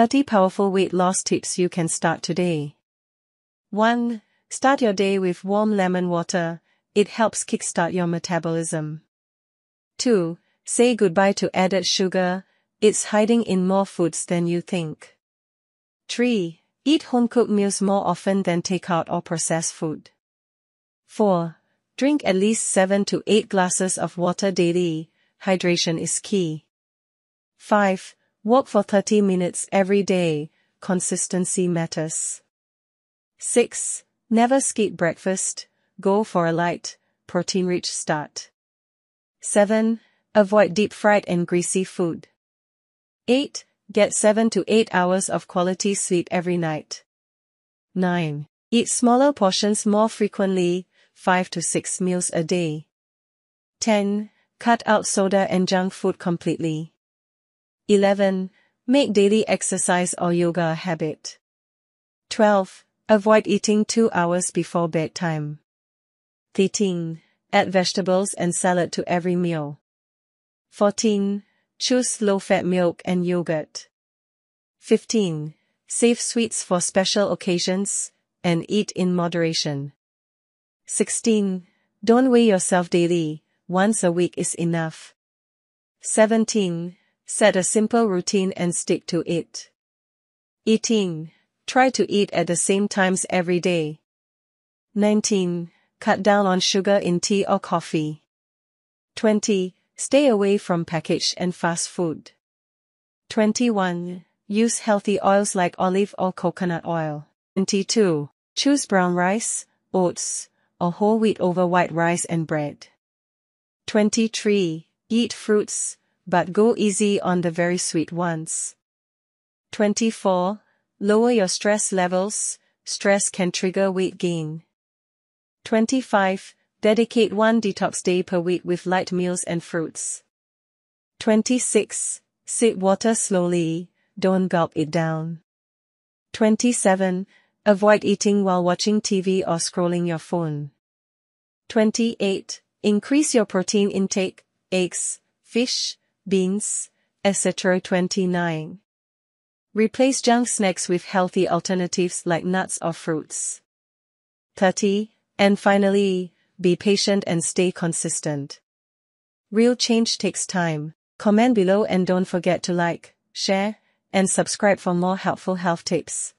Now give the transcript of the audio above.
30 powerful weight loss tips you can start today. 1. Start your day with warm lemon water. It helps kickstart your metabolism. 2. Say goodbye to added sugar. It's hiding in more foods than you think. 3. Eat home-cooked meals more often than takeout or processed food. 4. Drink at least 7 to 8 glasses of water daily. Hydration is key. 5. Walk for 30 minutes every day. Consistency matters. 6. Never skip breakfast. Go for a light, protein-rich start. 7. Avoid deep-fried and greasy food. 8. Get 7 to 8 hours of quality sleep every night. 9. Eat smaller portions more frequently, 5 to 6 meals a day. 10. Cut out soda and junk food completely. 11. Make daily exercise or yoga a habit. 12. Avoid eating 2 hours before bedtime. 13. Add vegetables and salad to every meal. 14. Choose low-fat milk and yogurt. 15. Save sweets for special occasions, and eat in moderation. 16. Don't weigh yourself daily, once a week is enough. 17. Set a simple routine and stick to it. 18. Try to eat at the same times every day. 19. Cut down on sugar in tea or coffee. 20. Stay away from packaged and fast food. 21. Use healthy oils like olive or coconut oil. 22. Choose brown rice, oats, or whole wheat over white rice and bread. 23. Eat fruits, but go easy on the very sweet ones. 24. Lower your stress levels. Stress can trigger weight gain. 25. Dedicate 1 detox day per week with light meals and fruits. 26. Sip water slowly, don't gulp it down. 27. Avoid eating while watching TV or scrolling your phone. 28. Increase your protein intake, eggs, fish, beans, etc. 29. Replace junk snacks with healthy alternatives like nuts or fruits. 30. And finally, be patient and stay consistent. Real change takes time. Comment below and don't forget to like, share, and subscribe for more helpful health tips.